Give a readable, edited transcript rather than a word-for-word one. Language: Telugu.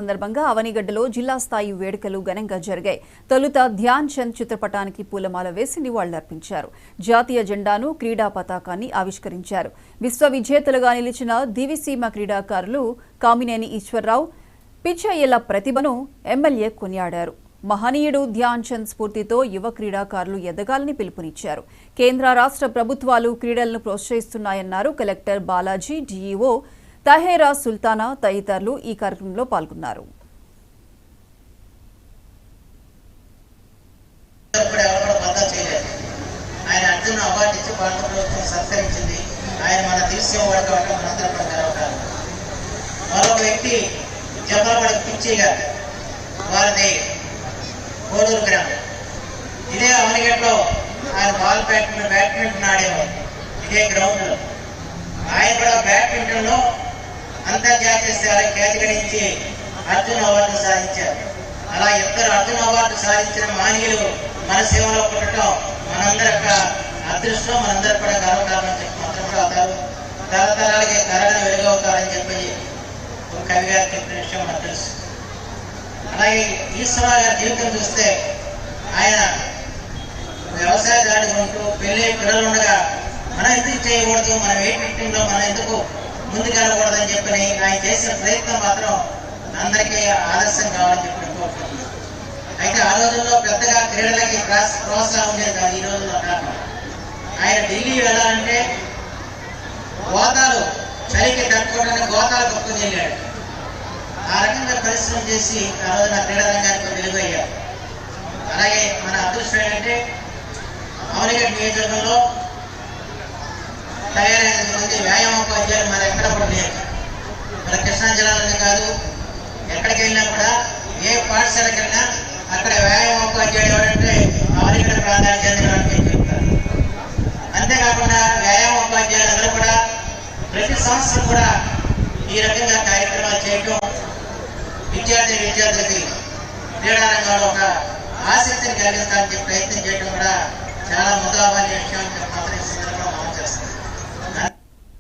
సందర్భంగా అవనిగడ్డలో జిల్లా స్థాయి వేడుకలు ఘనంగా జరిగాయి. తొలుత ధ్యాన్ చంద్ చిత్రపటానికి పూలమాల వేసి నివాళులర్పించారు. జాతీయ జెండాను, క్రీడా పతాకాన్ని ఆవిష్కరించారు. విశ్వ విజేతలుగా నిలిచిన దివిసీమ క్రీడాకారులు కామినేని ఈశ్వర్రావు, పిచ్చయ్యల ప్రతిభను ఎమ్మెల్యే కొనియాడారు. మహనీయుడు ధ్యాన్ చంద్ స్ఫూర్తితో యువ క్రీడాకారులు ఎదగాలని పిలుపునిచ్చారు. కేంద్ర రాష్ట్ర ప్రభుత్వాలు క్రీడలను ప్రోత్సహిస్తున్నాయన్నారు కలెక్టర్ బాలాజీ, డీఈఓ తహేరా సుల్తానా తదితరులు ఈ కార్యక్రమంలో పాల్గొన్నారు. ఇదే అవనిగడ్డలో ఆయన బాల్ బ్యాడ్మింటన్ ఆడేవారు. ఇదే గ్రౌండ్ లో ఆయన కూడా బ్యాడ్మింటన్ లో అంతర్జాతీయ స్థాయి కేటగిరించి అర్జున్ అవార్డు సాధించారు. అలా ఇద్దరు అర్జున్ అవార్డు సాధించిన మహనీయులు మన సేవలో పుట్టడం మనందరి అదృష్టం, మనందరూ కూడా గర్వకారణం చెప్పి మాత్రం తరతరాలకి కరణ వెలుగవుతారని చెప్పి ఒక కవి గారు చెప్పిన విషయం మనకు తెలుసు. అలాగే ఈశ్వరరావు గారి జీవితం చూస్తే ఆయన వ్యవసాయదారుడు ఉంటూ పెళ్లి పిల్లలు ఉండగా మనం ఎందుకు చేయకూడదు, మనం ఏ టీంలో మనం ఎందుకు ముందుకెళ్ళకూడదని చెప్పి ఆయన చేసిన ప్రయత్నం మాత్రం అందరికీ ఆదర్శం కావాలని చెప్పి కోరుకుంటున్నాను. అయితే ఆ రోజుల్లో పెద్దగా క్రీడలకి ప్రోత్సాహం ఉండేది కాదు. ఈ రోజుల్లో కారణం ఆయన ఢిల్లీ వెళ్ళాలంటే గోతాలు చలికి తట్టుకోవడానికి గోతాలు కప్పుకొని వెళ్ళాడు. ఆ రకంగా పరిశ్రమ చేసి ఆ రోజున క్రీడా రంగానికి వెలుగయ్యారు. అలాగే మన అదృష్టం ఏంటంటే అవనిగడ్డ నియోజకవర్గంలో తయారైన మంది వ్యాయామోపాధ్యాయులు మన ఎక్కడ కూడా లేదు. మన కృష్ణా జిల్లాలోనే కాదు, ఎక్కడికి వెళ్ళినా కూడా ఏ పాఠశాలకు వెళ్ళినా అక్కడ వ్యాయామోపాధ్యాయుడు ఎవరంటే అవనిగడ్డ ప్రాంతానికి చెందినవాడిని చెప్తారు. అంతేకాకుండా వ్యాయామోపాధ్యాయులు అందరూ కూడా ప్రతి సంవత్సరం కూడా ఈ రకంగా కార్యక్రమాలు చేయటం విద్యార్థులకి క్రీడారంగంలో ఒక ఆసక్తిని కలిగించాలని ప్రయత్నం చేయడం కూడా చాలా ముదాబాని విషయం మాత్రం